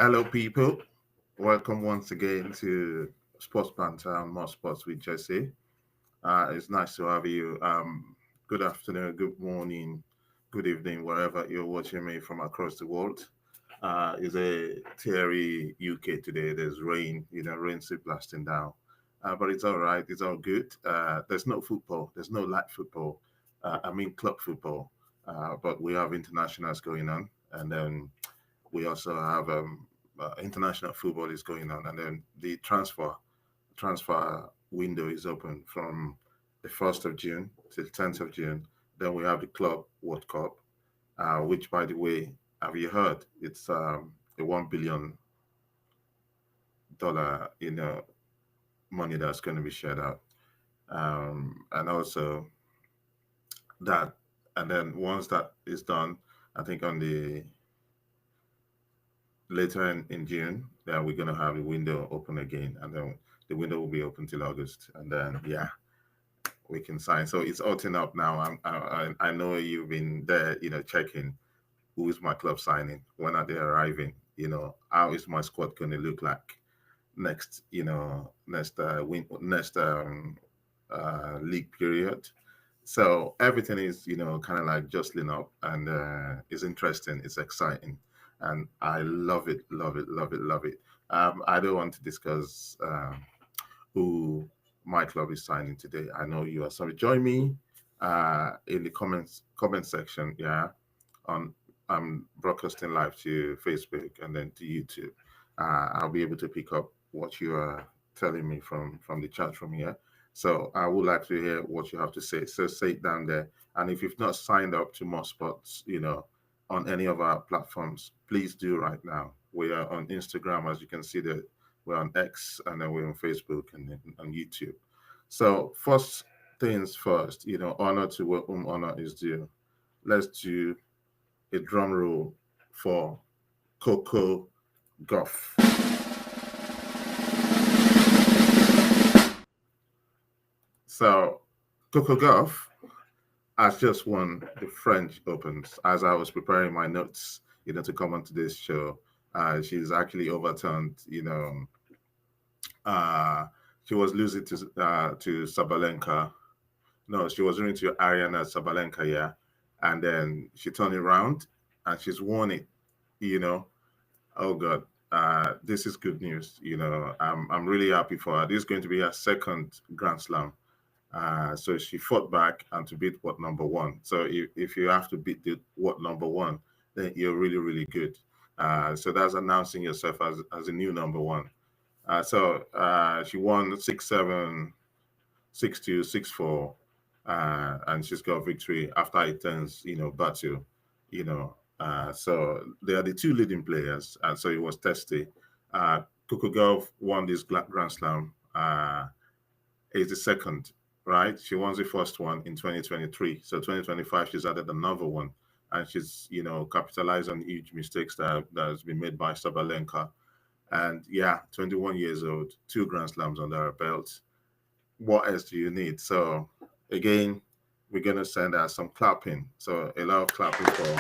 Hello, people. Welcome once again to Sports Banter and More Sports with Jesse. It's nice to have you. Good afternoon, good morning, good evening, wherever you're watching me from across the world. It's a teary UK today. There's rain, rain still blasting down. But it's all right. It's all good. There's no football. There's no light football. I mean club football. But we have internationals going on, and then we also have international football is going on, and then the transfer window is open from the 1st of June to the 10th of June. Then we have the Club World Cup, which, by the way, have you heard? It's a $1 billion, money that's going to be shared out, and also that, and then once that is done, I think on the later in June, then we're gonna have the window open again, and then the window will be open till August, and then yeah, we can sign. So it's opening up now. I know you've been there, checking who is my club signing, when are they arriving, how is my squad going to look like next, next league period. So everything is, kind of like jostling up, and it's interesting, it's exciting, and I love it, love it, love it, love it. I don't want to discuss who my club is signing today. I know you are. So join me in the comment section. Yeah, on I'm broadcasting live to Facebook and then to YouTube. I'll be able to pick up what you are telling me from the chat room here. So I would like to hear what you have to say. So say it down there. And if you've not signed up to more spots, on any of our platforms, please do right now. We are on Instagram, as you can see that we're on X, and then we're on Facebook and then on YouTube. So first things first, honor to whom honor is due. Let's do a drum roll for Coco Goff. So Coco Goff has just won the French Opens. As I was preparing my notes, to come on to this show, she's actually overturned, uh, she was losing to Sabalenka. No, she was losing to Ariana Sabalenka, yeah, and then she turned it around and she's won it. You know, oh God, this is good news. I'm really happy for her. This is going to be her second Grand Slam. So she fought back and to beat what number one. So if you have to beat the what number one, then you're really, really good. So that's announcing yourself as a new number one. So she won 6-7, 6-2, 6-4, and she's got victory after it turns, battle, so they are the two leading players, and so it was testy. Coco Gauff won this Grand Slam. Is the second, right? She won the first one in 2023. So 2025, she's added another one, and she's capitalized on huge mistakes that has been made by Sabalenka. And yeah, 21 years old, two Grand Slams under her belt. What else do you need? So again, we're gonna send her some clapping. So a lot of clapping for the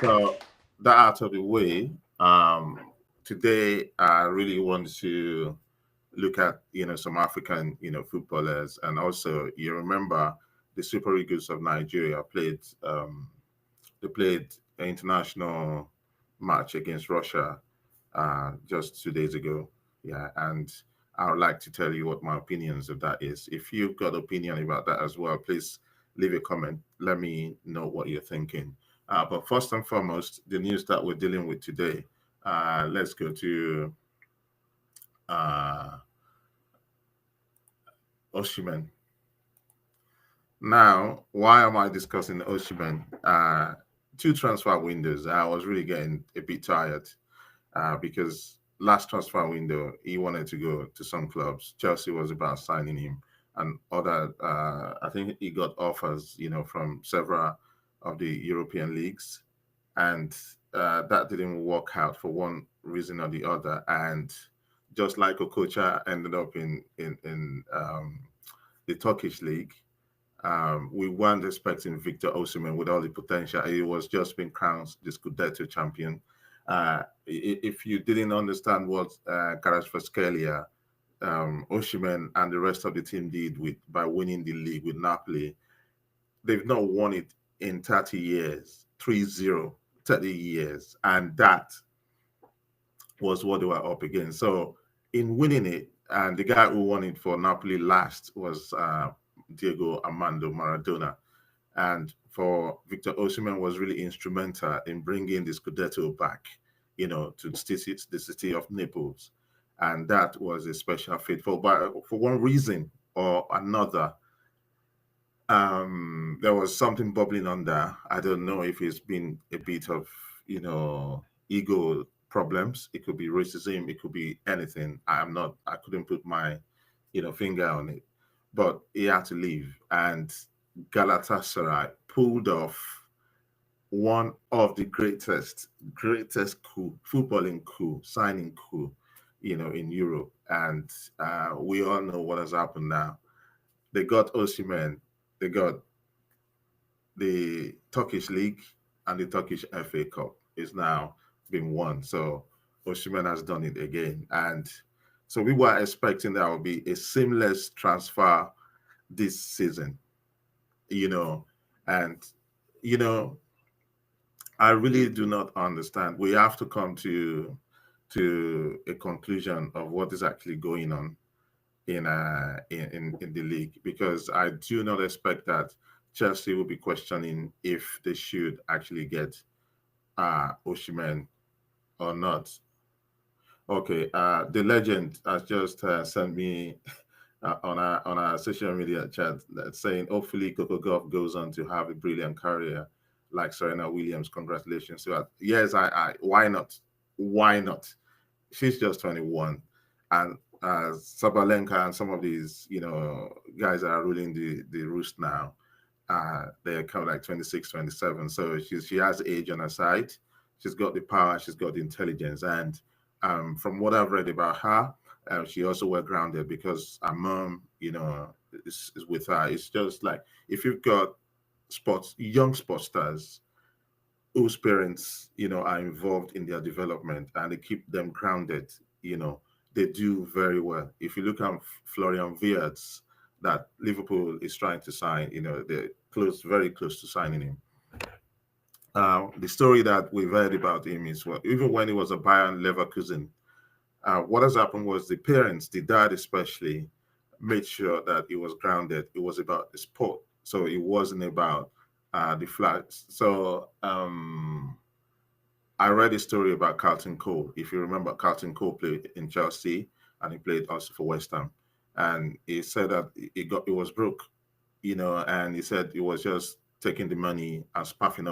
So that out of the way, today I really want to look at some African footballers, and also you remember the Super Eagles of Nigeria played they played an international match against Russia just 2 days ago. Yeah, and I would like to tell you what my opinions of that is. If you've got opinion about that as well, please leave a comment. Let me know what you're thinking. But first and foremost, the news that we're dealing with today. Let's go to uh, Osimhen. Now, why am I discussing Osimhen? Two transfer windows. I was really getting a bit tired because last transfer window he wanted to go to some clubs. Chelsea was about signing him, and other. I think he got offers, from several of the European leagues, and that didn't work out for one reason or the other. And just like Okocha ended up in the Turkish league, We weren't expecting Victor Osimhen with all the potential. He was just being crowned the Scudetto champion. If you didn't understand what Kvaratskhelia, Osimhen, and the rest of the team did with by winning the league with Napoli, they've not won it in 30 years, 3-0, 30 years. And that was what they were up against. So in winning it, and the guy who won it for Napoli last was Diego Armando Maradona. And for Victor Osimhen was really instrumental in bringing the Scudetto back, to the city of Naples. And that was a special fate. For one reason or another, there was something bubbling under. I don't know if it's been a bit of, ego problems. It could be racism. It could be anything. I couldn't put my, finger on it. But he had to leave. And Galatasaray pulled off one of the greatest footballing coup, signing coup, in Europe. And we all know what has happened now. They got Osimhen, they got the Turkish League, and the Turkish FA Cup is now been won. So Osimhen has done it again. And so we were expecting there would be a seamless transfer this season, and I really do not understand. We have to come to a conclusion of what is actually going on in the league, because I do not expect that Chelsea will be questioning if they should actually get Osimhen or not. Okay, the legend has just sent me on our social media chat that's saying hopefully Coco Gauff goes on to have a brilliant career like Serena Williams. Congratulations to her. Yes, I why not? Why not? She's just 21, and Sabalenka and some of these guys that are ruling the roost now, they're kind of like 26, 27. So she has age on her side. She's got the power. She's got the intelligence, and from what I've read about her, she also well grounded because her mom, is with her. It's just like if you've got young sports stars whose parents, are involved in their development and they keep them grounded, they do very well. If you look at Florian Wirtz, that Liverpool is trying to sign, they're very close to signing him. The story that we've heard about him is even when he was a Bayern Leverkusen, what has happened was the parents, the dad especially, made sure that he was grounded. It was about the sport, so it wasn't about the flags. So I read a story about Carlton Cole. If you remember, Carlton Cole played in Chelsea and he played also for West Ham, and he said that it was broke, and he said he was just taking the money and spaffing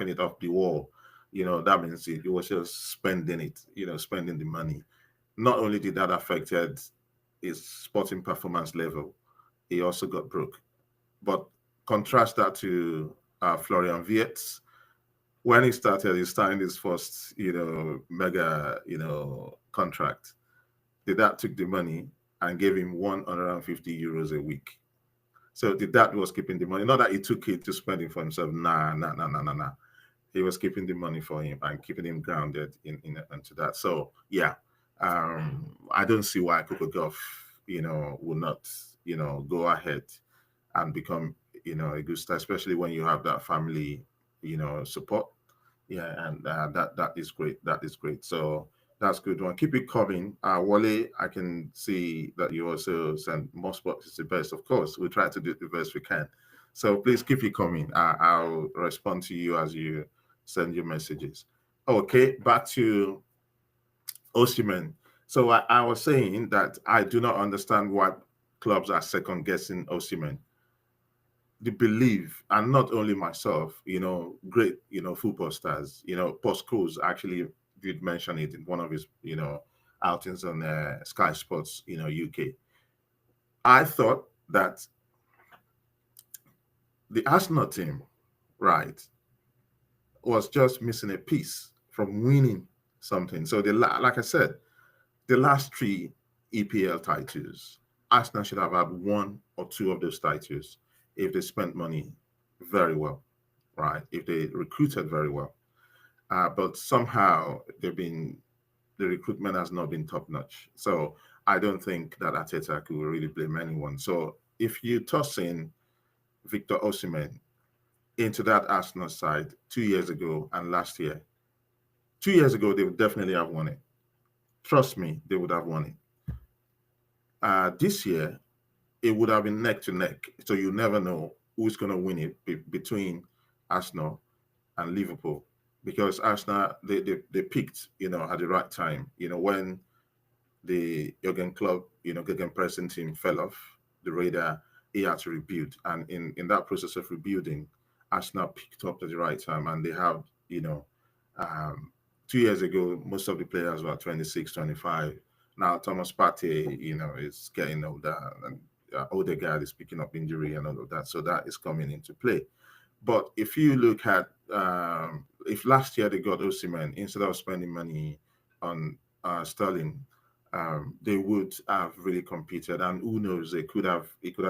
it off the wall. That means he was just spending it, spending the money. Not only did that affected his sporting performance level, he also got broke. But contrast that to Florian Wirtz. When he started, he signed his first, mega, contract. The dad took the money and gave him 150 euros a week. So the dad was keeping the money. Not that he took it to spend it for himself. Nah. He was keeping the money for him and keeping him grounded into that. So yeah, I don't see why Coco Gauff, will not, go ahead and become, a good star, especially when you have that family, support. Yeah, and that is great. That is great. So that's good one. Keep it coming. Wale, I can see that you also send more sports is the best. Of course, we try to do the best we can. So please keep it coming. I'll respond to you as you send your messages. Okay, back to Osimhen. So I was saying that I do not understand why clubs are second guessing Osimhen. The belief, and not only myself, great, football stars, Paul Scholes actually did mention it in one of his, outings on Sky Sports, UK. I thought that the Arsenal team, right, was just missing a piece from winning something. So like I said, the last three EPL titles, Arsenal should have had one or two of those titles if they spent money very well, right? If they recruited very well. But somehow the recruitment has not been top notch. So I don't think that Ateta could really blame anyone. So if you toss in Victor Osimhen into that Arsenal side 2 years ago and last year, 2 years ago they would definitely have won it. Trust me, they would have won it. This year it would have been neck to neck. So you never know who's going to win it between Arsenal and Liverpool, because Arsenal they picked at the right time. When the Jurgen Klopp Jurgen pressing team fell off the radar, he had to rebuild, and in that process of rebuilding, Arsenal picked up at the right time, and they have um, 2 years ago most of the players were 26, 25. Now Thomas Partey is getting older, and Odegaard is picking up injury and all of that, so that is coming into play. But if you look at if last year they got Osimhen instead of spending money on Sterling, they would have really competed. And who knows, it could have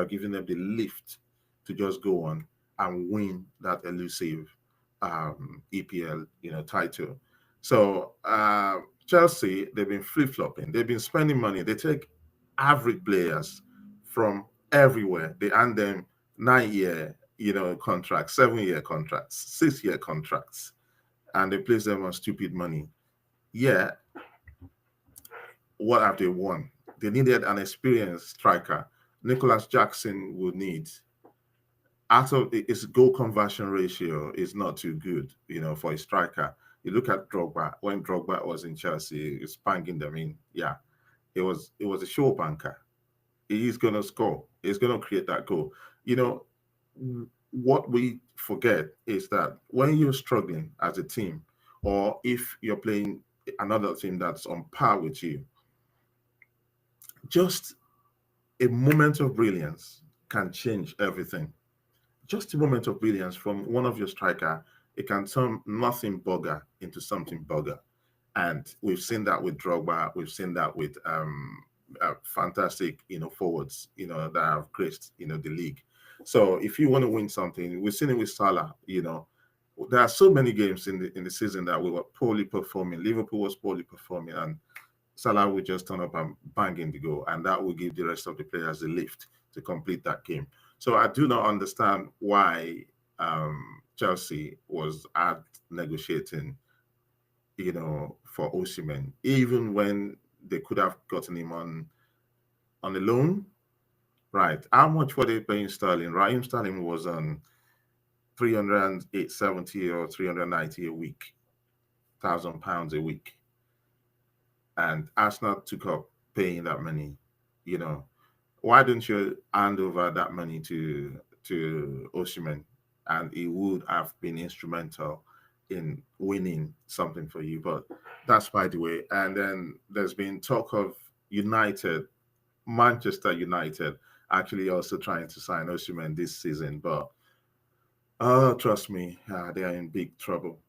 given them the lift to just go on and win that elusive EPL title. So Chelsea, they've been flip flopping. They've been spending money. They take average players from everywhere. They hand them 9 year contracts, 7 year contracts, 6 year contracts, and they place them on stupid money. Yeah, what have they won? They needed an experienced striker. Nicholas Jackson would need, out of his goal conversion ratio is not too good, for a striker. You look at Drogba. When Drogba was in Chelsea, he was banging them in. Yeah, it was a show banker. He's gonna score. He's gonna create that goal. You know, what we forget is that when you're struggling as a team, or if you're playing another team that's on par with you, just a moment of brilliance can change everything. Just a moment of brilliance from one of your striker, it can turn nothing bugger into something bugger. And we've seen that with Drogba. We've seen that with fantastic, forwards, that have graced, the league. So if you want to win something, we've seen it with Salah. There are so many games in the season that we were poorly performing. Liverpool was poorly performing, and Salah will just turn up and bang in the goal, and that will give the rest of the players a lift to complete that game. So I do not understand why Chelsea was at negotiating, for Osimhen, even when they could have gotten him on a loan. Right. How much were they paying Sterling? Raheem Sterling was on 370 or 390 a week, £1,000 a week. And Arsenal took up paying that money. You know, why don't you hand over that money to Osimhen, and he would have been instrumental in winning something for you. But that's by the way. And then there's been talk of Manchester United, actually also trying to sign Osimhen this season. But trust me, they are in big trouble.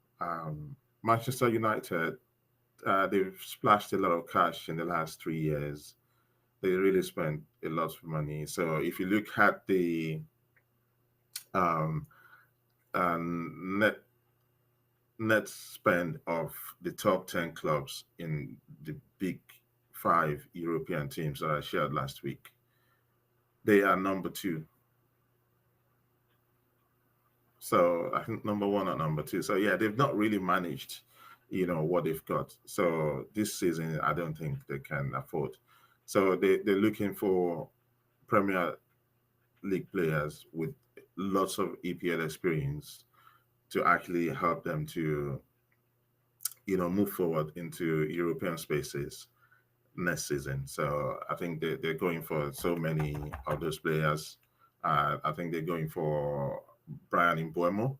Manchester United, they've splashed a lot of cash in the last 3 years. They really spent a lot of money. So if you look at the um, net spend of the top 10 clubs in the big five European teams that I shared last week, they are number two. So I think number one or number two. So yeah, they've not really managed, what they've got. So this season, I don't think they can afford. So they're looking for Premier League players with lots of EPL experience to actually help them to, move forward into European spaces next season. So I think they're going for so many of those players. I think they're going for Brian Mbuemo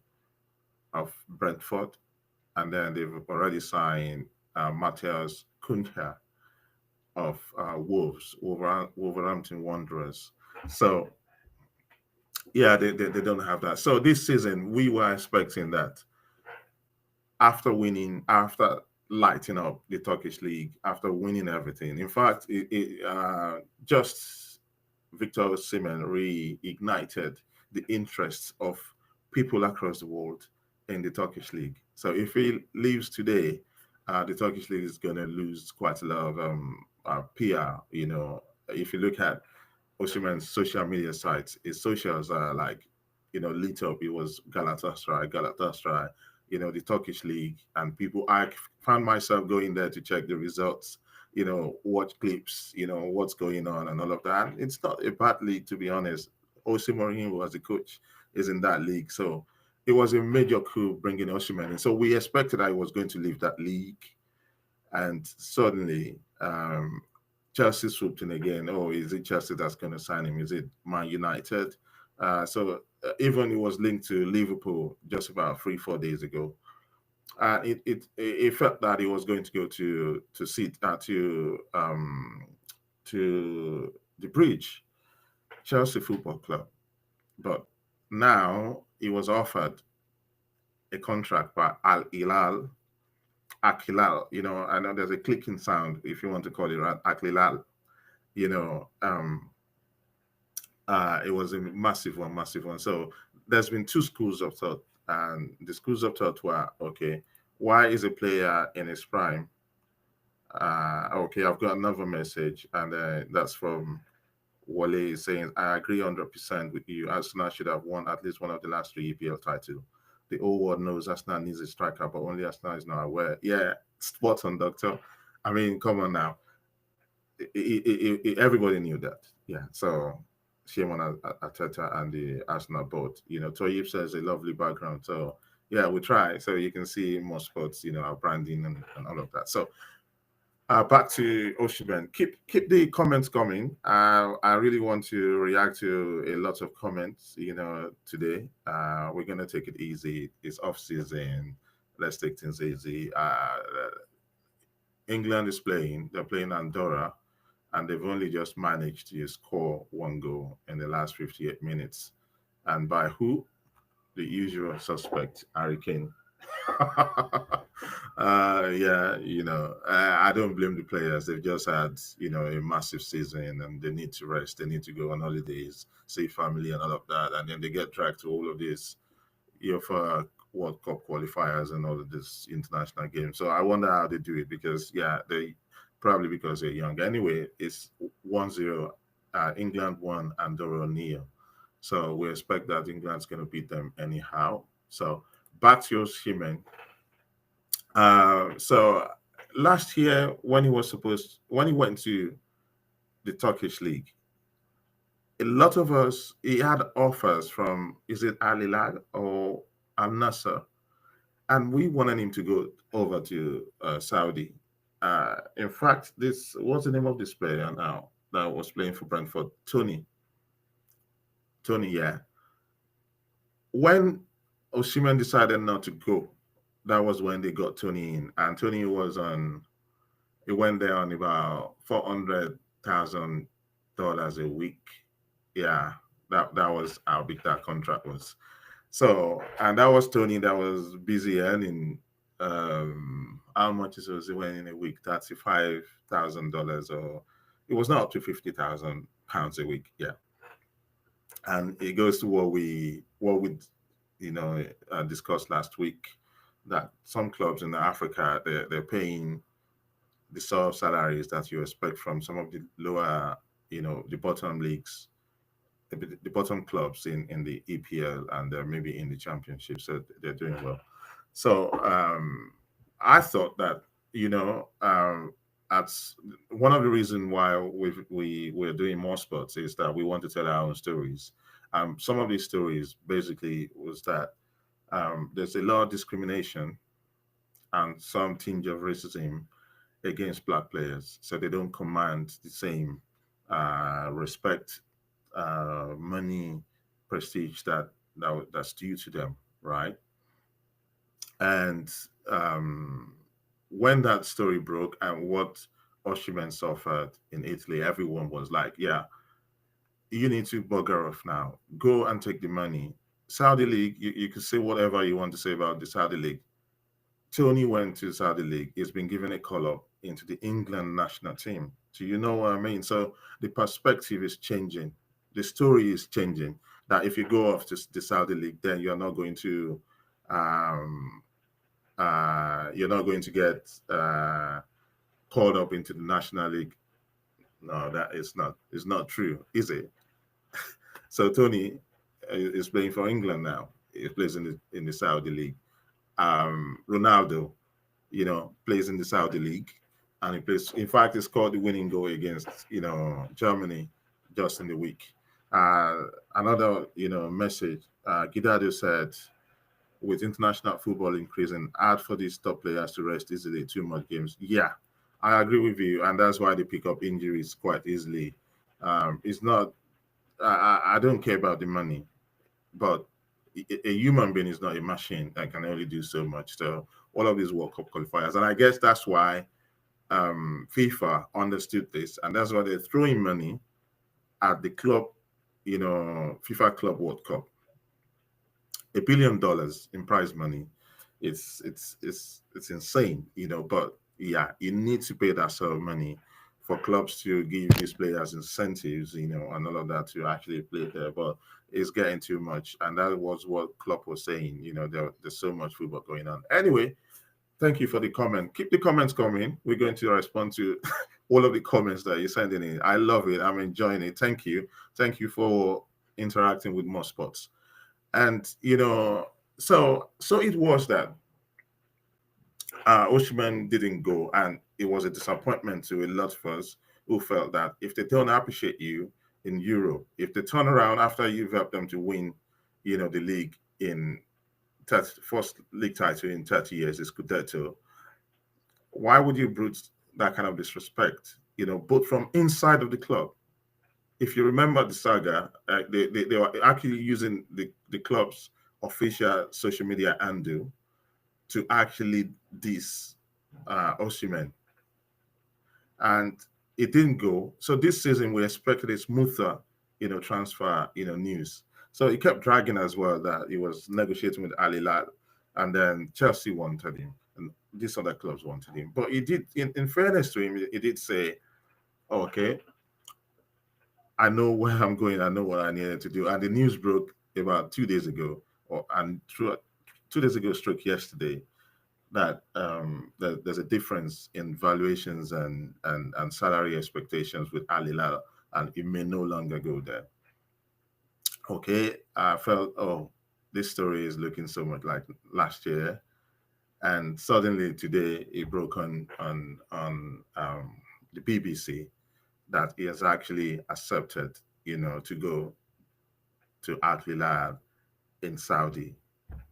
of Brentford, and then they've already signed Matthias Cunha of Wolverhampton Wanderers. So yeah, they don't have that. So this season we were expecting that after lighting up the Turkish league, after winning everything. In fact, just Victor Osimhen reignited the interests of people across the world in the Turkish league. So if he leaves today, the Turkish league is going to lose quite a lot of PR. If you look at Osimhen's social media sites, his socials are like, lit up. It was Galatasaray, the Turkish league, and people. I found myself going there to check the results, watch clips, what's going on and all of that. And it's not a bad league, to be honest. Osimhen, who was the coach, is in that league, so it was a major coup bringing Osimhen in. So we expected that he was going to leave that league, and suddenly Chelsea swooped in again. Oh, is it Chelsea that's going to sign him? Is it Man United? Even it was linked to Liverpool just about 3-4 days ago. It felt that he was going to go to the Bridge, Chelsea Football Club, but now he was offered a contract by Al Hilal. Akilal, I know there's a clicking sound if you want to call it right, Akilal. You know, um, it was a massive one. So there's been two schools of thought, and the schools of thought were okay. Why is a player in his prime? Okay, I've got another message, and that's from Wale saying, I agree 100% with you. Arsenal should have won at least one of the last three EPL titles. The whole world knows Arsenal needs a striker, but only Arsenal is not aware. Yeah, spot on, doctor. I mean, come on now. Everybody knew that. Yeah, so shame on Ateta and the Arsenal board. Toyib says a lovely background. So, yeah, we try. So you can see more spots, our branding and all of that. So, back to Oshiban. Keep the comments coming. I really want to react to a lot of comments. Today. We're gonna take it easy. It's off season. Let's take things easy. England is playing. They're playing Andorra, and they've only just managed to score one goal in the last 58 minutes. And by who? The usual suspect, Harry Kane. Yeah, I don't blame the players. They've just had, a massive season, and they need to rest. They need to go on holidays, see family, and all of that. And then they get dragged to all of this, for World Cup qualifiers and all of this international games. So I wonder how they do it because, yeah, they probably because they're young. Anyway, it's 1-0. England won, Andorra nil. So we expect that England's going to beat them anyhow. So back to Osimhen. So last year, when he went to the Turkish league, a lot of us, he had offers from, is it Al Hilal or Al Nasser? And we wanted him to go over to Saudi. In fact, what's the name of this player now that was playing for Brentford? Tony, yeah. When Osimhen decided not to go, that was when they got Tony in. And Tony he went there on about $400,000 a week. Yeah, that was how big that contract was. So, and that was Tony that was busy earning, how much was he earning a week? $35,000, or it was not up to £50,000 a week. Yeah. And it goes to what we discussed last week, that some clubs in Africa, they're paying the sort of salaries that you expect from some of the lower, the bottom leagues, the bottom clubs in the EPL, and maybe in the championship. So they're doing well. So I thought that, that's one of the reasons why we're doing more sports, is that we want to tell our own stories. Some of these stories basically was that there's a lot of discrimination and some tinge of racism against black players, so they don't command the same respect, money, prestige that's due to them, right? And when that story broke and what Osimhen suffered in Italy, everyone was like, "Yeah, you need to bugger off now. Go and take the money." Saudi League, you can say whatever you want to say about the Saudi League. Tony went to Saudi League. He's been given a call up into the England national team. Do you know what I mean? So the perspective is changing. The story is changing. that if you go off to the Saudi league, then um, you're not going to get called up into the national league. No, that is not. It's not true, is it? So Tony is playing for England now. He plays in the Saudi league. Ronaldo, plays in the Saudi league, and he plays. In fact, he scored the winning goal against Germany just in the week. Another message. Gidado said, with international football increasing, hard for these top players to rest easily. Too much games. Yeah, I agree with you, and that's why they pick up injuries quite easily. It's not. I don't care about the money, but a human being is not a machine that can only do so much. So all of these World Cup qualifiers, and I guess that's why FIFA understood this, and that's why they're throwing money at the club, FIFA Club World Cup, $1 billion in prize money. It's insane, But yeah, you need to pay that sort of money for clubs to give these players incentives, and all of that to actually play there. But it's getting too much, and that was what Klopp was saying. There's so much football going on. Anyway, thank you for the comment. Keep the comments coming. We're going to respond to all of the comments that you're sending in. I love it. I'm enjoying it. Thank you. Thank you for interacting with more spots. And so it was that Osimhen didn't go, and it was a disappointment to a lot of us who felt that if they don't appreciate you in Europe, if they turn around after you've helped them to win, the league in first league title in 30 years, is Scudetto, why would you brood that kind of disrespect? Both from inside of the club. If you remember the saga, they were actually using the club's official social media handle to actually diss Osimhen, and it didn't go. So this season we expected a smoother, transfer, news. So it kept dragging as well that he was negotiating with Al Hilal, and then Chelsea wanted him, and these other clubs wanted him. But he did, in fairness to him, he did say, "Okay, I know where I'm going. I know what I needed to do." And the news broke about 2 days ago, and 2 days ago, stroke yesterday, that there's a difference in valuations and salary expectations with Al Hilal, and it may no longer go there. Okay, I felt, this story is looking so much like last year, and suddenly today it broke on the BBC that he has actually accepted, to go to Al Hilal in Saudi,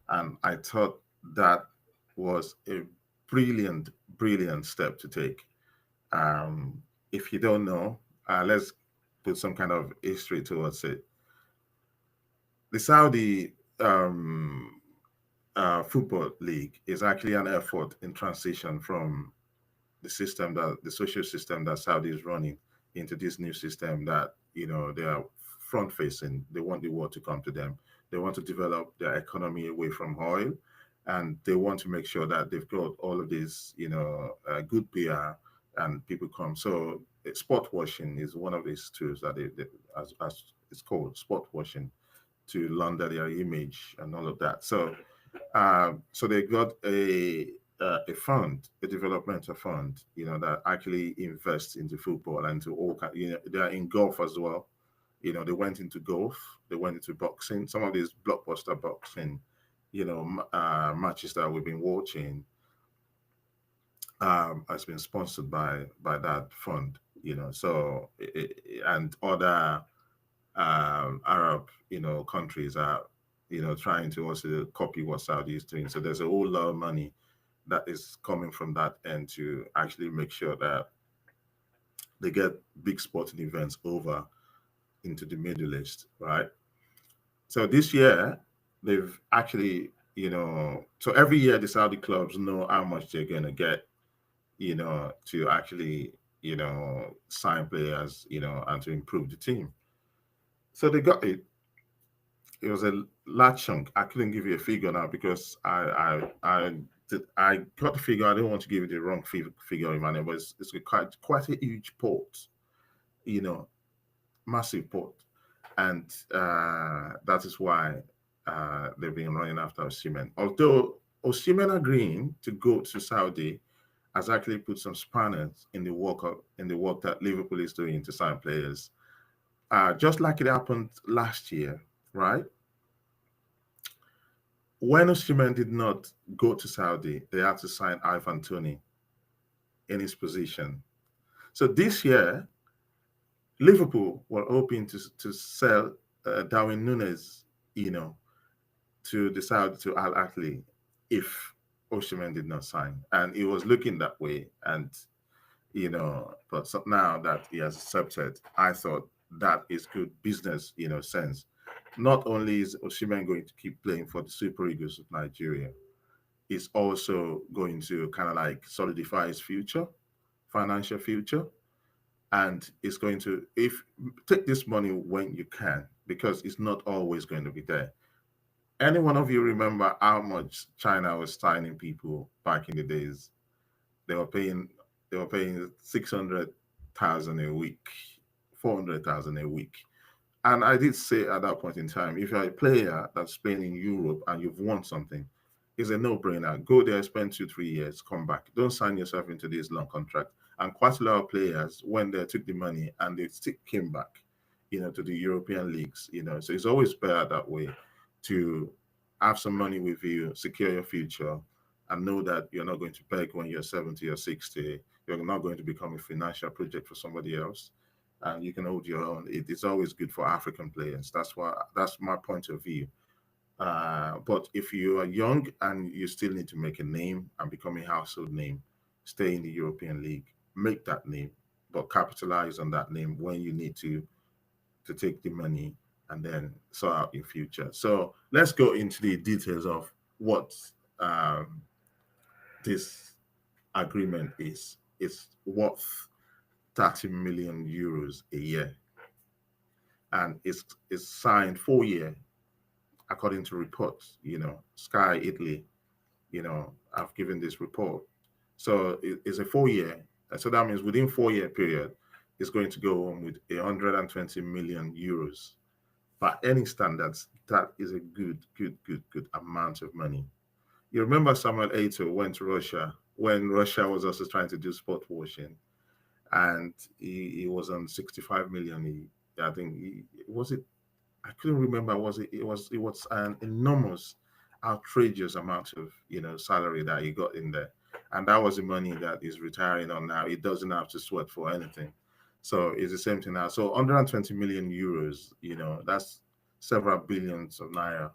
and I thought that was a brilliant, brilliant step to take. If you don't know, let's put some kind of history towards it. The Saudi Football League is actually an effort in transition from the social system that Saudi is running into this new system that, they are front facing. They want the world to come to them. They want to develop their economy away from oil, and they want to make sure that they've got all of this, good PR, and people come. So sport washing is one of these tools that as it's called, sport washing, to launder their image and all of that. So they got a fund, a developmental fund, that actually invests into football and to all kind. They are in golf as well. They went into golf, they went into boxing. Some of these blockbuster boxing, matches that we've been watching, has been sponsored by that fund. So and other Arab, countries are, trying to also copy what Saudi is doing. So there's a whole lot of money that is coming from that end to actually make sure that they get big sporting events over into the Middle East, right? So this year, they've actually, so every year the Saudi clubs know how much they're going to get, to actually, sign players, and to improve the team. So they got it. It was a large chunk. I couldn't give you a figure now because I got the figure. I didn't want to give you the wrong figure in my name, but it's quite a huge port, massive port. And that is why they've been running after Osimhen. Although Osimhen agreeing to go to Saudi has actually put some spanners in the work that Liverpool is doing to sign players. Just like it happened last year, right? When Osimhen did not go to Saudi, they had to sign Ivan Toney in his position. So this year, Liverpool were hoping to sell Darwin Nunes, you know, to the Saudi to Al Ahly if Osimhen did not sign, and it was looking that way. And but so now that he has accepted, I thought that is good business, sense. Not only is Osimhen going to keep playing for the Super Eagles of Nigeria, he's also going to kind of like solidify his future, financial future, and it's going to if take this money when you can because it's not always going to be there. Any one of you remember how much China was signing people back in the days? They were paying they were paying 600,000 a week, 400,000 a week. And I did say at that point in time, if you're a player that's playing in Europe and you've won something, it's a no-brainer. Go there, spend 2, 3 years, come back. Don't sign yourself into this long contract. And quite a lot of players, when they took the money and they still came back, to the European leagues, So it's always better that way to have some money with you, secure your future, and know that you're not going to beg when you're 70 or 60. You're not going to become a financial project for somebody else and you can hold your own. It's always good for African players. That's my point of view. But if you are young and you still need to make a name and become a household name, stay in the European League, make that name, but capitalize on that name when you need to take the money and then sort out your future. So let's go into the details of what this agreement is. It's worth 30 million euros a year, and it's signed 4 year, according to reports. Sky Italy, I've given this report. So it's a 4 year. So that means within 4 year period, it's going to go on with 120 million euros. By any standards, that is a good amount of money. You remember Samuel Eto'o went to Russia when Russia was also trying to do sport washing, and he was on 65 million. I think was it. I couldn't remember. Was it? It was an enormous, outrageous amount of salary that he got in there, and that was the money that he's retiring on now. He doesn't have to sweat for anything. So it's the same thing now. So 120 million euros. That's several billions of naira.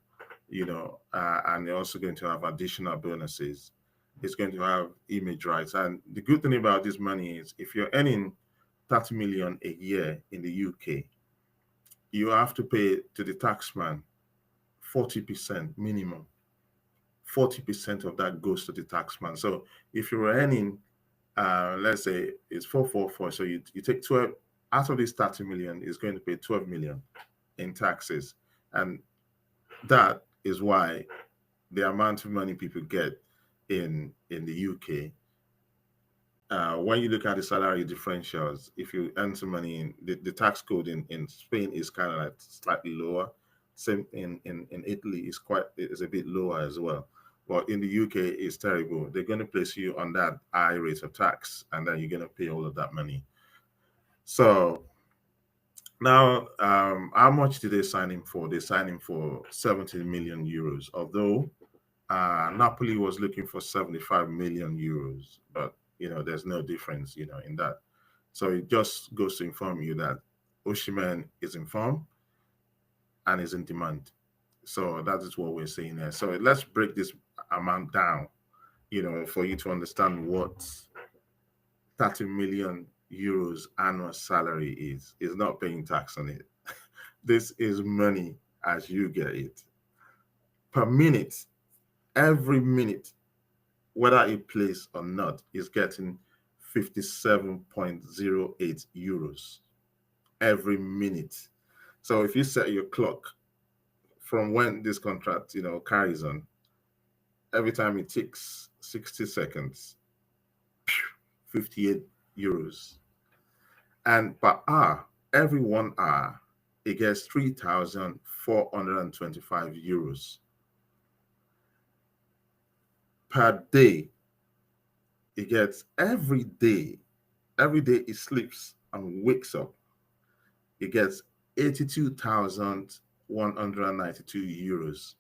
And they're also going to have additional bonuses. It's going to have image rights. And the good thing about this money is if you're earning 30 million a year in the UK, you have to pay to the taxman 40% minimum. 40% of that goes to the taxman. So if you're earning, let's say it's 444, so you take 12 out of this 30 million is going to pay 12 million in taxes. And that is why the amount of money people get in the UK, when you look at the salary differentials, if you earn some money in the tax code in Spain is kind of like slightly lower. Same in Italy is a bit lower as well. But in the UK it's terrible. They're going to place you on that high rate of tax, and then you're going to pay all of that money. So now, how much did they sign him for? They signed him for 70 million euros, although Napoli was looking for 75 million euros, but there's no difference, in that. So it just goes to inform you that Osimhen is in form and is in demand. So that is what we're saying there. So let's break this amount down, for you to understand what 30 million euros annual salary is. It's not paying tax on it. This is money as you get it per minute. Every minute, whether it plays or not, is getting 57.08 euros every minute. So if you set your clock from when this contract, carries on, every time it ticks 60 seconds, 58 euros. And per hour, every 1 hour, it gets 3,425 euros per day. It gets every day he sleeps and wakes up, it gets 82,192 euros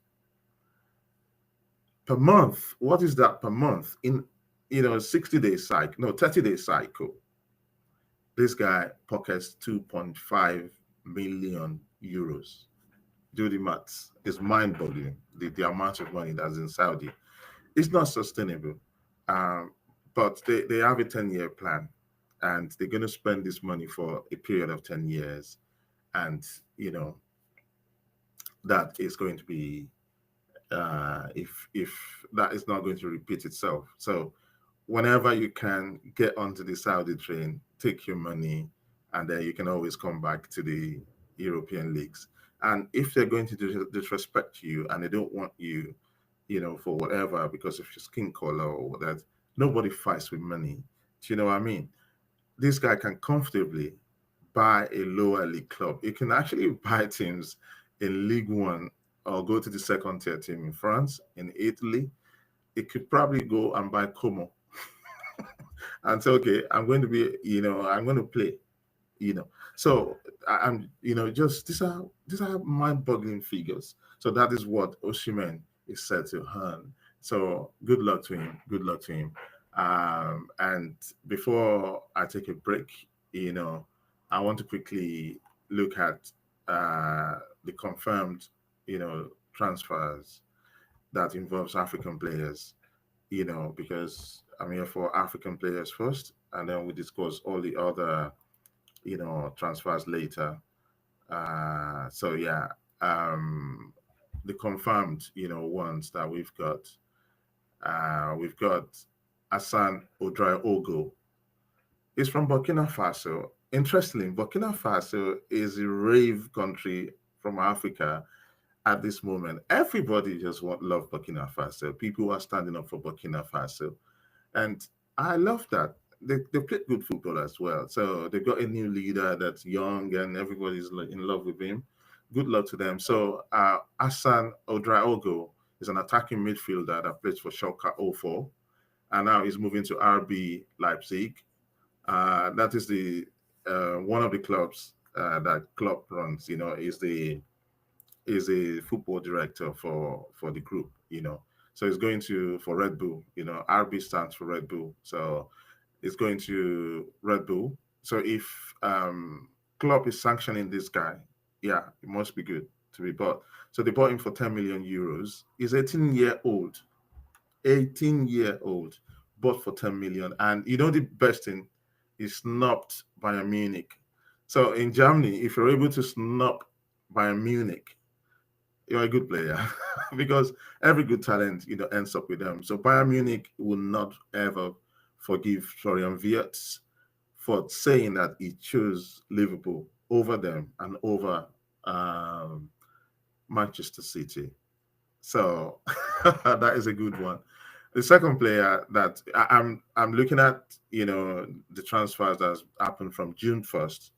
per month. What is that per month? In 60-day cycle, no, 30-day cycle, this guy pockets 2.5 million euros. Do the maths. It's mind-boggling, the amount of money that's in Saudi. It's not sustainable. Um, but they have a 10-year plan, and they're going to spend this money for a period of 10 years. And, that is going to be, if that is not going to repeat itself. So whenever you can get onto the Saudi train, take your money, and then you can always come back to the European leagues. And if they're going to disrespect you and they don't want you, for whatever, because of your skin color or that, nobody fights with money. Do you know what I mean? This guy can comfortably buy a lower league club. You can actually buy teams in League One or go to the second tier team in France, in Italy. It could probably go and buy Como and say, okay, I'm going to be, I'm going to play, So I'm, just these are mind-boggling figures. So that is what Osimhen is said to earn. So good luck to him. Good luck to him. And before I take a break, I want to quickly look at the confirmed, transfers that involves African players, because I'm here for African players first, and then we discuss all the other, transfers later. So yeah, the confirmed, ones that we've got Hassan Odraogo. He's from Burkina Faso. Interestingly, Burkina Faso is a rave country from Africa at this moment. Everybody just love Burkina Faso. People are standing up for Burkina Faso. And I love that. They play good football as well. So they got a new leader that's young and everybody's in love with him. Good luck to them. So Hassan Odraogo is an attacking midfielder that plays for Schalke 04, and now he's moving to RB Leipzig. That is the one of the clubs that Klopp runs. Is a football director for the group. So he's going to for Red Bull. RB stands for Red Bull. So it's going to Red Bull. So if Klopp is sanctioning this guy, yeah, it must be good to be bought. So they bought him for 10 million euros. He's 18-year-old. 18-year-old, bought for 10 million. And the best thing is snubbed Bayern Munich. So in Germany, if you're able to snub Bayern Munich, you're a good player because every good talent, ends up with them. So Bayern Munich will not ever forgive Florian Wirtz for saying that he chose Liverpool over them and over Manchester City. So that is a good one. The second player that I'm looking at, the transfers that's happened from June 1st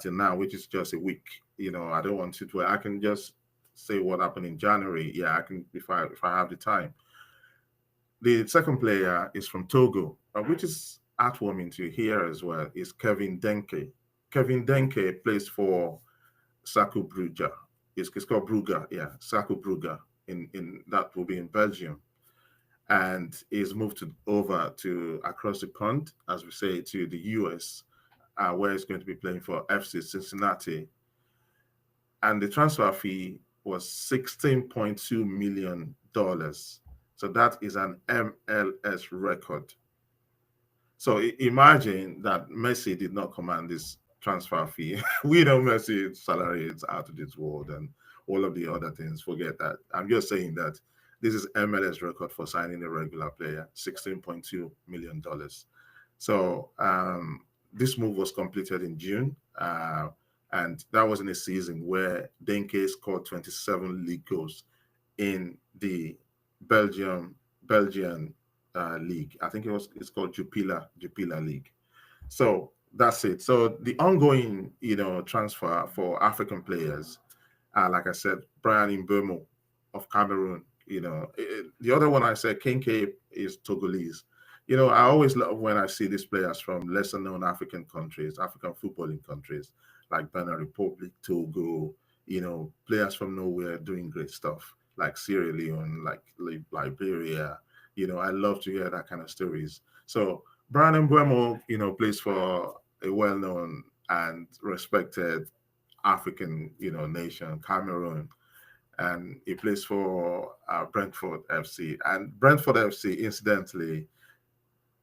till now, which is just a week. I don't want to. I can just say what happened in January. Yeah, I can if I have the time. The second player is from Togo, which is heartwarming to hear as well. Is Kevin Denke. Kevin Denke plays for Saku Brugge. It's called Brugge, yeah, Saku Brugge. In that will be in Belgium, and he's moved over to across the pond, as we say, to the US, where he's going to be playing for FC Cincinnati. And the transfer fee was $16.2 million. So that is an MLS record. So imagine that Messi did not command this transfer fee. We know Messi's salary is out of this world and all of the other things. Forget that. I'm just saying that this is MLS record for signing a regular player, $16.2 million. So this move was completed in June. And that was in a season where Denke scored 27 league goals in the Belgian league. I think it's called Jupiler League. So that's it. So the ongoing, transfer for African players, like I said, Brian Mbeumo of Cameroon. The other one I said, Kinke is Togolese. I always love when I see these players from lesser known African countries, African footballing countries like Benin Republic, Togo, players from nowhere doing great stuff like Sierra Leone, like Liberia. I love to hear that kind of stories. So Brian Mbeumo, plays for a well-known and respected African, nation, Cameroon, and he plays for Brentford FC. And Brentford FC, incidentally,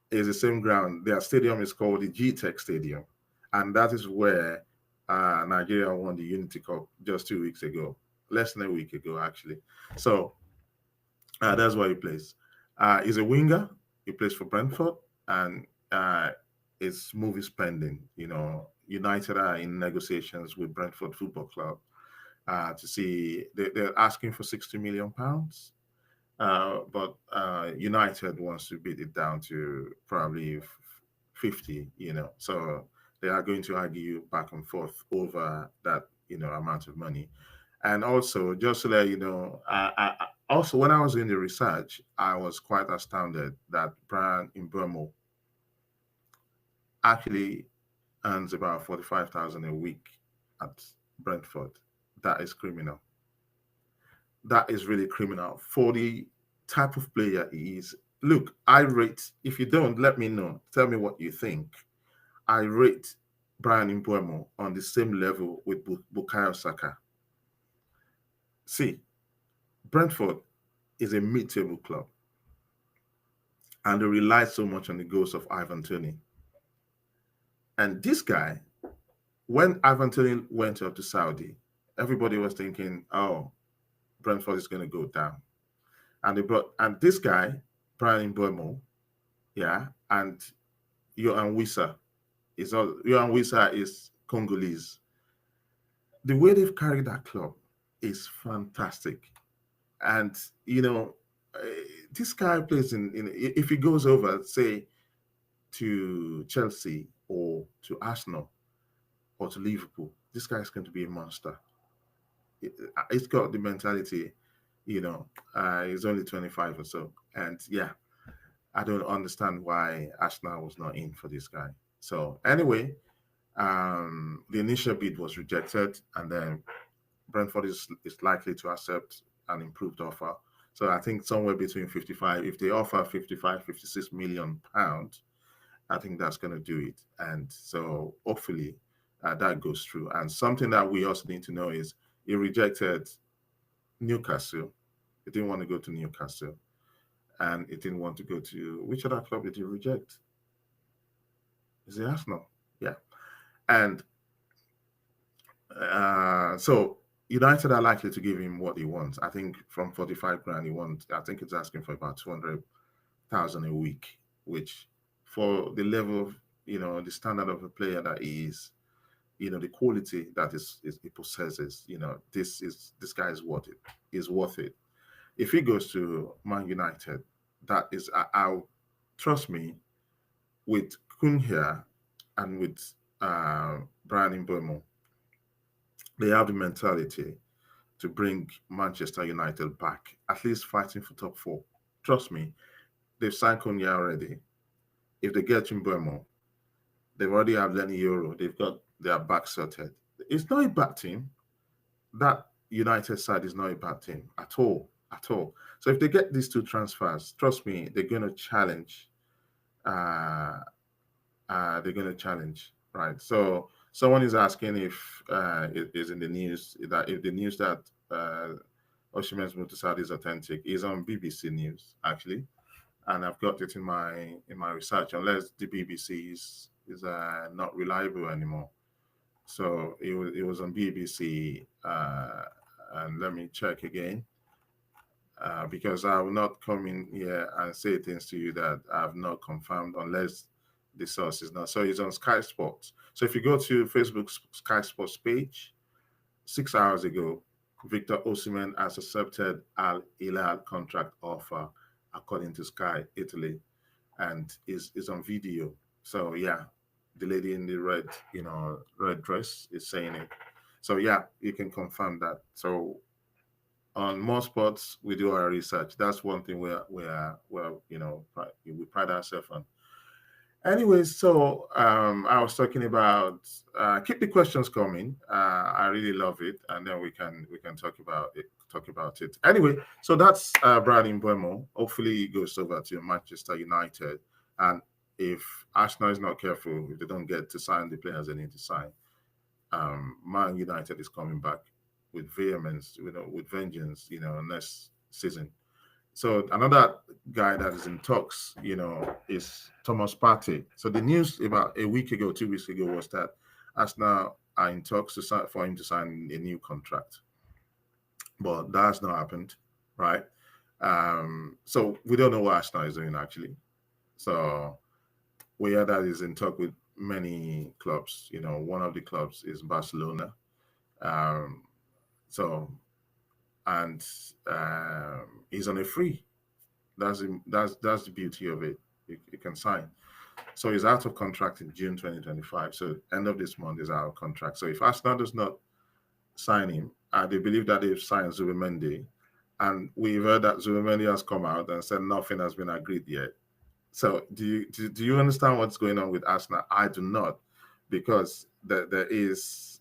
is the same ground. Their stadium is called the G-Tech Stadium, and that is where Nigeria won the Unity Cup just 2 weeks ago, less than a week ago, actually. So that's where he plays. He's a winger. He plays for Brentford, and his move is pending. United are in negotiations with Brentford Football Club to see they're asking for £60 million, but United wants to beat it down to probably 50. So they are going to argue back and forth over that amount of money. And also, just to let you know, also when I was doing the research, I was quite astounded that Brian Mbeumo actually earns about 45,000 a week at Brentford. That is criminal. That is really criminal for the type of player he is. Look, I rate, if you don't, let me know. Tell me what you think. I rate Brian Mbeumo on the same level with Bukayo Saka. See, Brentford is a mid-table club, and they rely so much on the goals of Ivan Toney. And this guy, when Ivan Toney went up to Saudi, everybody was thinking, oh, Brentford is going to go down. And this guy, Brian Mbeumo, yeah, and Yohan Wissa Yohan Wissa is Congolese. The way they've carried that club is fantastic. And this guy plays in if he goes over, say, to Chelsea or to Arsenal or to Liverpool, this guy is going to be a monster. It's got the mentality, he's only 25 or so. And yeah, I don't understand why Arsenal was not in for this guy. So anyway, the initial bid was rejected, and then Brentford is likely to accept an improved offer. So I think somewhere between 55, if they offer 55, 56 million pounds, I think that's going to do it. And so hopefully that goes through. And something that we also need to know is he rejected Newcastle. He didn't want to go to Newcastle. And he didn't want to go to, which other club did he reject? Is it Arsenal? Yeah. And so United are likely to give him what he wants. I think from 45 grand he wants, I think it's asking for about 200,000 a week, which for the level of, the standard of a player that he is, the quality that he possesses, this guy is worth it. If he goes to Man United, that is, I'll trust me, with Cunha and with Brian Mbeumo, they have the mentality to bring Manchester United back, at least fighting for top four. Trust me, they've signed Cunha already. If they get Mbeumo, they've already have Lenny Euro. They've got their back sorted. It's not a bad team. That United side is not a bad team at all, at all. So if they get these two transfers, trust me, they're going to challenge. They're going to challenge, right? So someone is asking if it is in the news that if the news that Osimhen's move to Saudi is authentic is on BBC News actually, and I've got it in my research. Unless the BBC is not reliable anymore, so it was on BBC, and let me check again. Because I will not come in here and say things to you that I've not confirmed unless the source is not. So it's on Sky Sports. So if you go to Facebook's Sky Sports page, 6 hours ago, Victor Osimhen has accepted Al Hilal contract offer, according to Sky Italy, and is on video. So yeah, the lady in the red, red dress is saying it. So yeah, you can confirm that. So on more sports, we do our research. That's one thing we're we pride ourselves on. Anyways, so I was talking about keep the questions coming. I really love it, and then we can talk about it. Anyway, so that's Brandon Buemo. Hopefully, he goes over to Manchester United, and if Arsenal is not careful, if they don't get to sign the players they need to sign, Man United is coming back with vehemence, with vengeance, next season. So another guy that is in talks, is Thomas Partey. So the news about a week ago, 2 weeks ago, was that Arsenal are in talks for him to sign a new contract, but that has not happened, right? So we don't know what Arsenal is doing actually. So we hear that is in talk with many clubs. One of the clubs is Barcelona. Um, so and he's on a free. That's the beauty of it. You can sign. So he's out of contract in June 2025. So end of this month is out of contract. So if Arsenal does not sign him, they believe that they've signed Zubimendi, and we've heard that Zubimendi has come out and said nothing has been agreed yet. So do you understand what's going on with Arsenal? I do not, because there's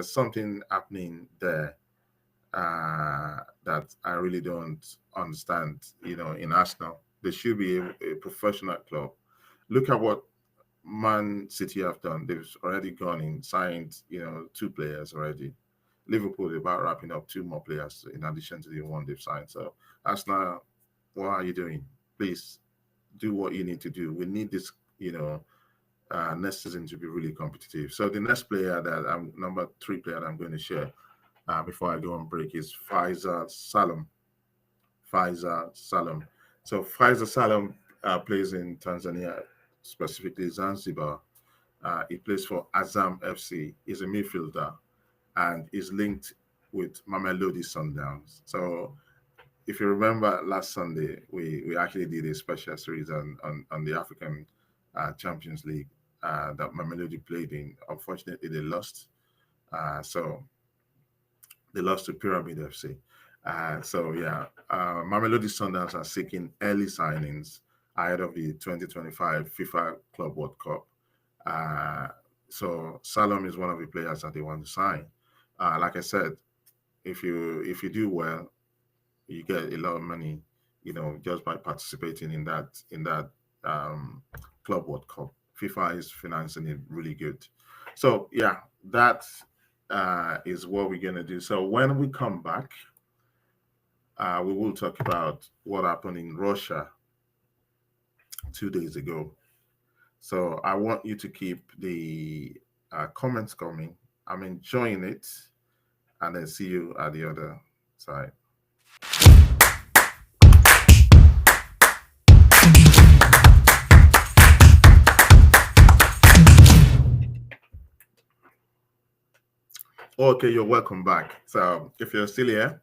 something happening there that I really don't understand. In Arsenal, they should be a professional club. Look at what Man City have done. They've already gone in, signed, two players already. Liverpool is about wrapping up two more players in addition to the one they've signed. So Arsenal, what are you doing? Please do what you need to do. We need this, next season to be really competitive. So the next player that I'm number three player that I'm going to share before I go on break is Faisal Salem. Faisal Salem. So Faisal Salem plays in Tanzania, specifically Zanzibar. He plays for Azam FC. He's a midfielder and is linked with Mamelodi Sundowns. So if you remember last Sunday, we actually did a special series on the African Champions League that Mamelodi played in. Unfortunately, they lost. So they lost to Pyramid FC. So yeah, Mamelodi Sundowns are seeking early signings ahead of the 2025 FIFA Club World Cup. Uh, so Salom is one of the players that they want to sign. Like I said, if you do well, you get a lot of money, just by participating in that Club World Cup. FIFA is financing it really good. So yeah, that is what we're gonna do. So when we come back, we will talk about what happened in Russia 2 days ago. So I want you to keep the comments coming. I'm enjoying it, and then see you at the other side. Okay, you're welcome back. So if you're still here,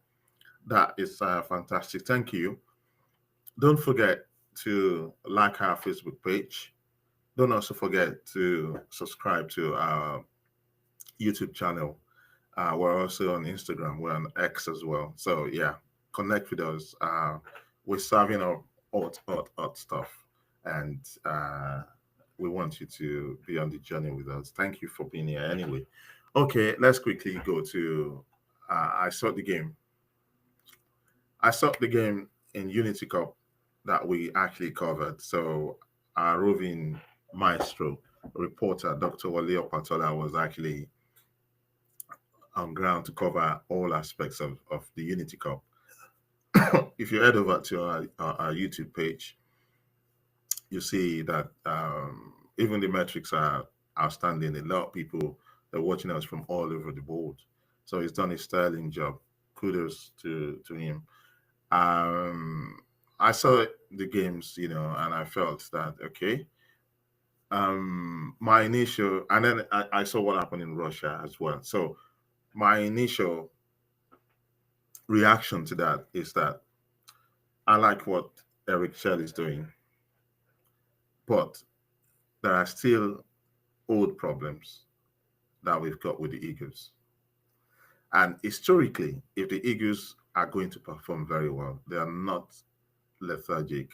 that is fantastic. Thank you. Don't forget to like our Facebook page. Don't also forget to subscribe to our YouTube channel. We're also on Instagram. We're on X as well. So yeah, connect with us. We're serving up hot stuff, and we want you to be on the journey with us. Thank you for being here. Anyway, okay, let's quickly go to. I saw the game. I saw the game in Unity Cup that we actually covered. So our roving maestro reporter, Dr. Wale Opatola, was actually on ground to cover all aspects of the Unity Cup. If you head over to our YouTube page, you see that even the metrics are outstanding. A lot of people are watching us from all over the world. So he's done a sterling job. Kudos to him. I saw the games, and I felt that okay. My initial, and then I saw what happened in Russia as well. So my initial reaction to that is that I like what Eric Shell is doing, but there are still old problems that we've got with the Eagles. And historically, if the Eagles are going to perform very well, they are not lethargic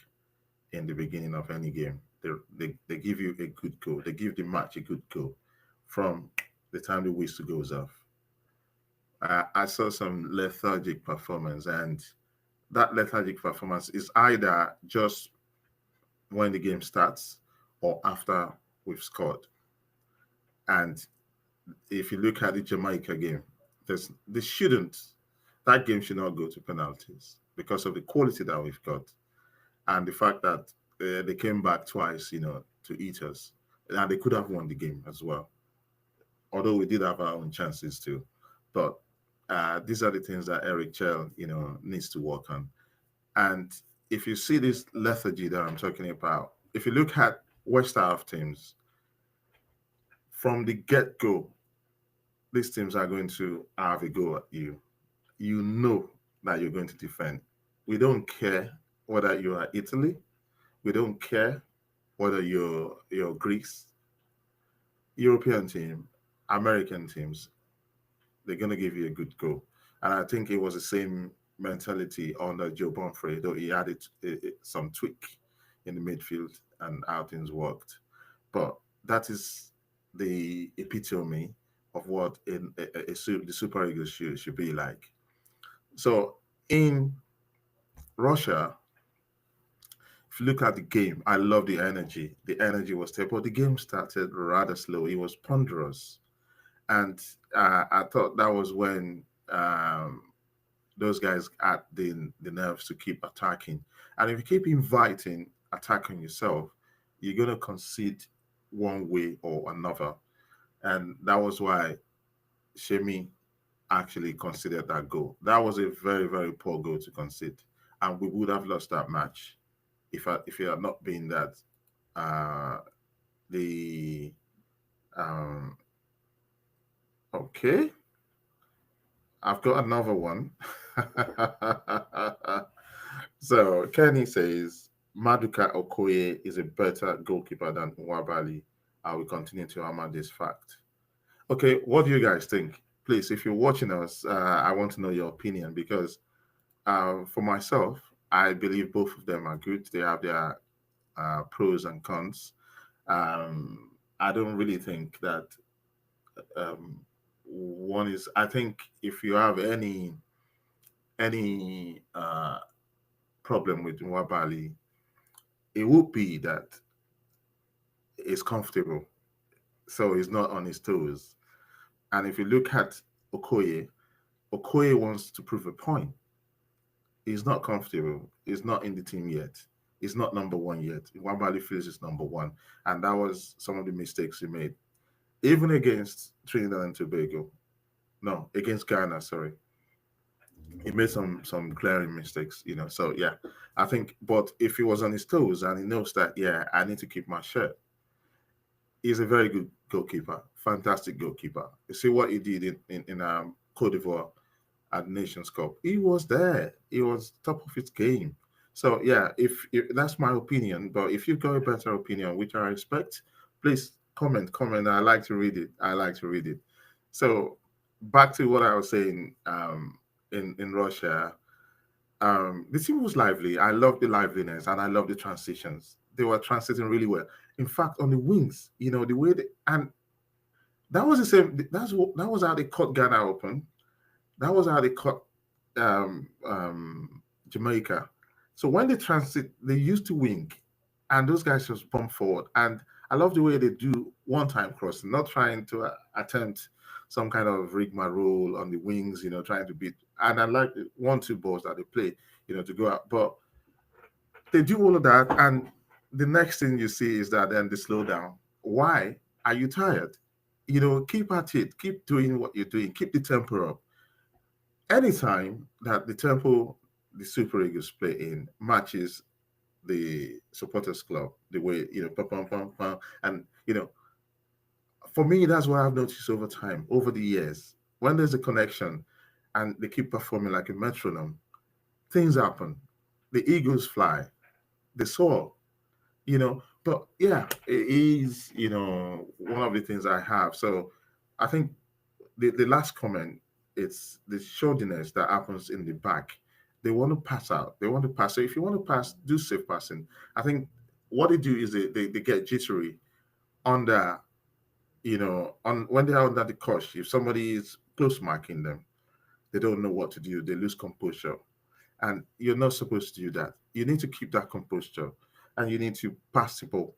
in the beginning of any game. They give you a good go. They give the match a good go from the time the whistle goes off. I saw some lethargic performance, and that lethargic performance is either just when the game starts or after we've scored. And if you look at the Jamaica game, they shouldn't. That game should not go to penalties because of the quality that we've got and the fact that they came back twice, to eat us, and they could have won the game as well. Although we did have our own chances too, but these are the things that Eric Chell, needs to work on. And if you see this lethargy that I'm talking about, if you look at West Half teams from the get go, these teams are going to have a go at you. You know that you're going to defend. We don't care whether you are Italy. We don't care whether you're Greece, European team, American teams. They're going to give you a good go. And I think it was the same mentality under Joe Bonfrey, though he added some tweak in the midfield and how things worked. But that is the epitome of what the Super Eagles should be like. So in Russia, if you look at the game, I love the energy. The energy was there, but the game started rather slow. It was ponderous. And I thought that was when those guys had the nerves to keep attacking. And if you keep inviting attacking yourself, you're going to concede one way or another. And that was why Shemi actually considered that goal. That was a very, very poor goal to concede. And we would have lost that match if it had not been that uh, the um, okay, I've got another one. So Kenny says Maduka Okoye is a better goalkeeper than Nwabali. I will continue to hammer this fact. Okay, what do you guys think? Please, if you're watching us, I want to know your opinion because for myself, I believe both of them are good. They have their pros and cons. I don't really think that one is. I think if you have any problem with Nwabali, it would be that it's comfortable, so he's not on his toes. And if you look at Okoye, Okoye wants to prove a point. He's not comfortable. He's not in the team yet. He's not number one yet. Nwabali feels he's number one, and that was some of the mistakes he made, even against Trinidad and Tobago. No, against Ghana. Sorry, he made some glaring mistakes. So yeah, I think. But if he was on his toes and he knows that, yeah, I need to keep my shirt. He's a very good goalkeeper, fantastic goalkeeper. You see what he did in Cote d'Ivoire at Nations Cup. He was there. He was top of his game. So yeah, if that's my opinion, but if you've got a better opinion, which I respect, please comment. I like to read it. I like to read it. So back to what I was saying. In Russia, the team was lively. I love the liveliness and I love the transitions. They were transiting really well. In fact, on the wings, the way and that was the same. That was how they cut Ghana open. That was how they cut Jamaica. So when they transit, they used to wing, and those guys just bump forward. And I love the way they do one-time crossing, not trying to attempt some kind of rigmarole on the wings, trying to beat. And I like the 1-2 balls that they play, to go out. But they do all of that, and the next thing you see is that then they slow down. Why? Are you tired? Keep at it. Keep doing what you're doing. Keep the tempo up. Anytime that the tempo the Super Eagles play in matches the supporters club, the way, pam, pam, pam, pam, and, for me, that's what I've noticed over time, over the years. When there's a connection and they keep performing like a metronome, things happen. The Eagles fly. They soar, you know. But yeah, it is, one of the things I have. So I think the last comment, it's the shoulder that happens in the back. They want to pass out. They want to pass. So if you want to pass, do safe passing. I think what they do is they get jittery under, on when they are under the cosh. If somebody is close marking them, they don't know what to do. They lose composure. And you're not supposed to do that. You need to keep that composure and you need to pass the ball,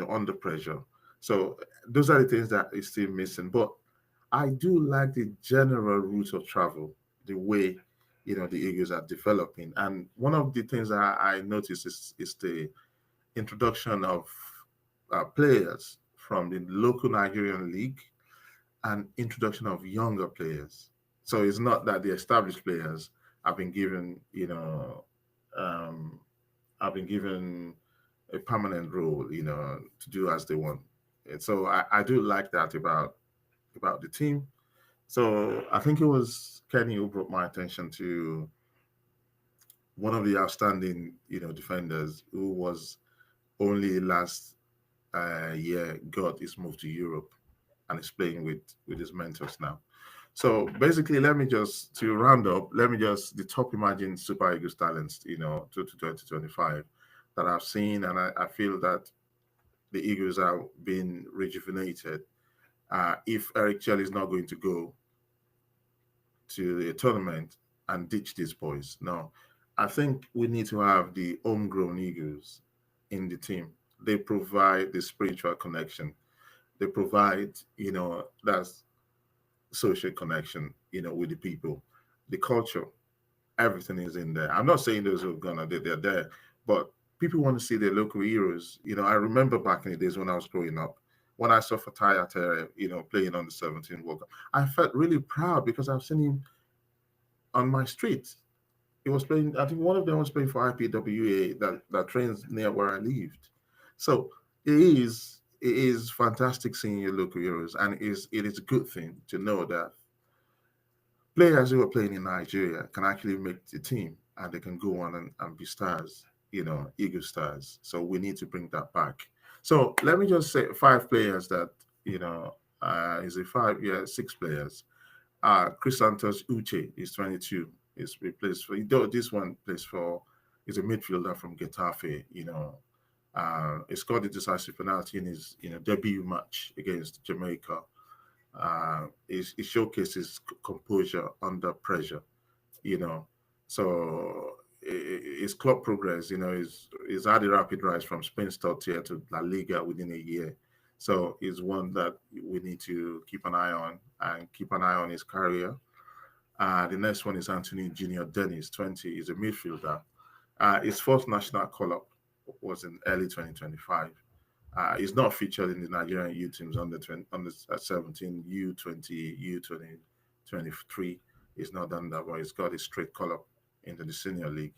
under pressure. So those are the things that is still missing. But I do like the general route of travel, the way, the Eagles are developing. And one of the things that I noticed is the introduction of players from the local Nigerian league and introduction of younger players. So it's not that the established players have been given, um, have been given a permanent role, to do as they want. And so I do like that about the team. So I think it was Kenny who brought my attention to one of the outstanding, defenders who was only last year got his move to Europe and is playing with his mentors now. So basically, let me just to round up. Let me just the top emerging Super Eagles talents, to 2025 that I've seen, and I feel that the Eagles are being rejuvenated. If Eric Chell is not going to go to a tournament and ditch these boys, no, I think we need to have the homegrown Eagles in the team. They provide the spiritual connection. They provide, that social connection, with the people, the culture, everything is in there. I'm not saying those who are gonna they're there, but people want to see their local heroes. I remember back in the days when I was growing up, when I saw Fataya Tere, playing on the 17 World Cup, I felt really proud because I've seen him on my street. He was playing. I think one of them was playing for IPWA that trains near where I lived. So it is fantastic seeing your local heroes, and it is a good thing to know that players who are playing in Nigeria can actually make the team and they can go on and be stars, Eagle stars. So we need to bring that back. So let me just say five players that, is a five, yeah, six players. Chris Santos Uche is 22. Is replaced for, though this one plays for, is a midfielder from Getafe, he scored the decisive penalty in his, debut match against Jamaica. He showcases composure under pressure, you know. So his club progress, is had a rapid rise from Spain's top tier to La Liga within a year. So he's one that we need to keep an eye on and keep an eye on his career. The next one is Anthony Junior Dennis, 20. He's a midfielder. His first national call-up was in early 2025. He's not featured in the Nigerian U teams under 20, under 17, U20, U20, 23. He's not done that, but he's got a straight call-up into the senior league.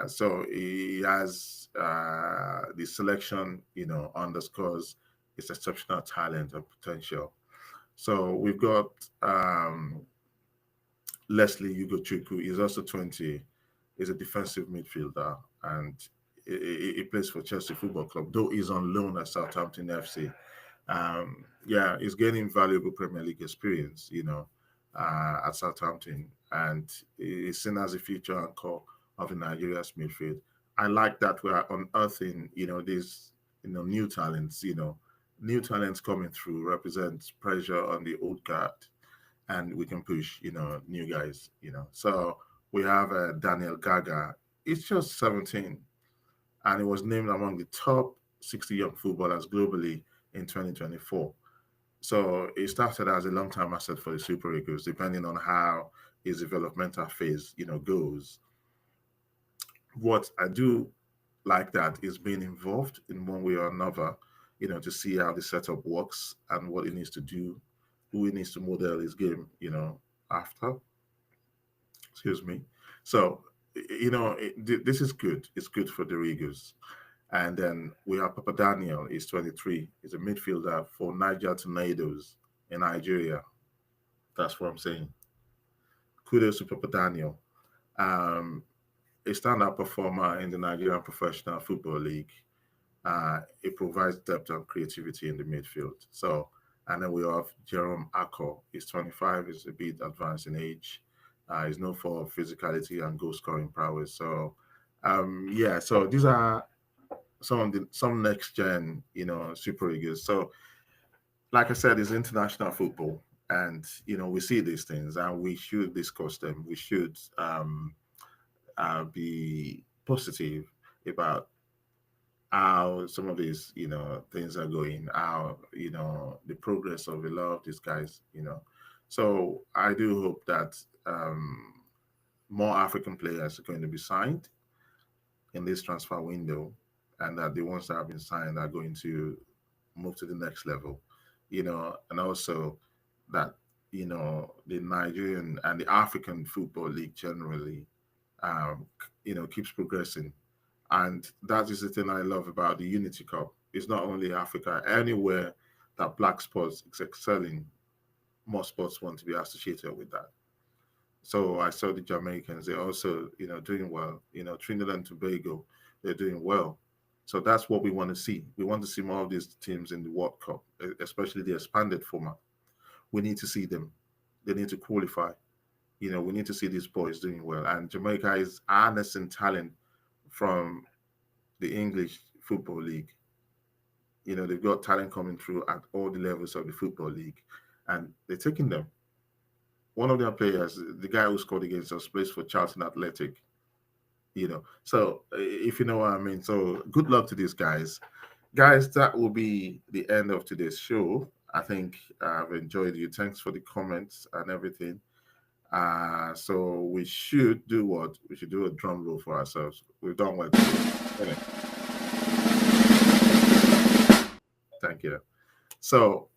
So he has the selection, underscores his exceptional talent and potential. So we've got Leslie Ugochukwu is also 20. He's a defensive midfielder and he plays for Chelsea Football Club, though he's on loan at Southampton FC. Yeah, he's gaining valuable Premier League experience, at Southampton, and he's seen as a future anchor of the Nigeria's midfield. I like that we are unearthing, these, new talents, new talents coming through represents pressure on the old guard and we can push, new guys, So we have Daniel Gaga. He's just 17 and he was named among the top 60 young footballers globally in 2024. So he started as a long-term asset for the Super Eagles, depending on how his developmental phase, goes. What I do like that is being involved in one way or another, to see how the setup works and what he needs to do, who he needs to model his game, after. Excuse me. So, this is good. It's good for the Eagles. And then we have Papa Daniel, he's 23. He's a midfielder for Niger Tornadoes in Nigeria. That's what I'm saying. Kudos to Papa Daniel. Um, a standout performer in the Nigerian Professional Football League. It provides depth and creativity in the midfield. So, and then we have Jerome Ako. He's 25. He's a bit advanced in age. He's known for physicality and goal scoring prowess. So, yeah. So these are some next gen, super eagles. So, like I said, it's international football, and we see these things, and we should discuss them. We should be positive about how some of these things are going, how the progress of a lot of these guys. So I do hope that more African players are going to be signed in this transfer window, and that the ones that have been signed are going to move to the next level. And also that the Nigerian and the African football league generally keeps progressing. And that is the thing I love about the Unity Cup. It's not only Africa, anywhere that black sports is excelling, more sports want to be associated with that. So I saw the Jamaicans, they're also, doing well. Trinidad and Tobago, they're doing well. So that's what we want to see. We want to see more of these teams in the World Cup, especially the expanded format. We need to see them. They need to qualify. We need to see these boys doing well. And Jamaica is harnessing talent from the English Football League. They've got talent coming through at all the levels of the Football League, and they're taking them. One of their players, the guy who scored against us, plays for Charlton Athletic. So if you know what I mean. So good luck to these guys. Guys, that will be the end of today's show. I think I've enjoyed you. Thanks for the comments and everything. So we should do what? We should do a drum roll for ourselves. We've done well today. Thank you. So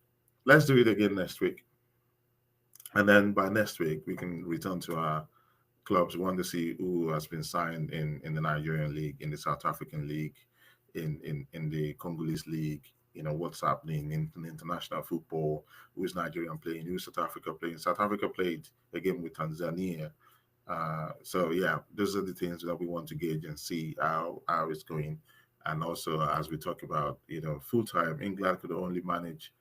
let's do it again next week. And then by next week, we can return to our clubs. We want to see who has been signed in the Nigerian league, in the South African league, in the Congolese league. What's happening in international football. Who is Nigerian playing? Who is South Africa playing? South Africa played a game with Tanzania. So yeah, those are the things that we want to gauge and see how it's going. And also, as we talk about, full time, England could only manage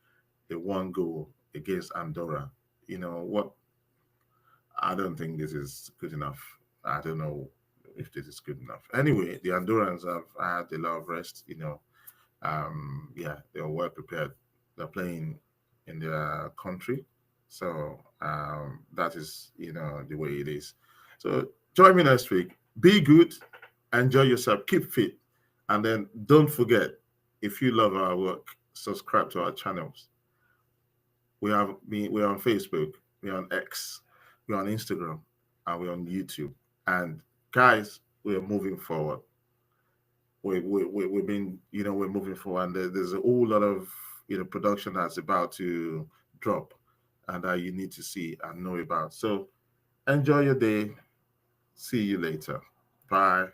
a one goal against Andorra. What? I don't think this is good enough. I don't know if this is good enough. Anyway, the Andorrans have had a lot of rest. Yeah, they're well prepared. They're playing in their country, so that is the way it is. So join me next week. Be good, enjoy yourself, keep fit, and then don't forget, if you love our work, subscribe to our channels. We're on Facebook, we're on X, we're on Instagram, and we're on YouTube. And guys, we're moving forward. We've been, we're moving forward. And there's a whole lot of, production that's about to drop and that you need to see and know about. So enjoy your day. See you later. Bye.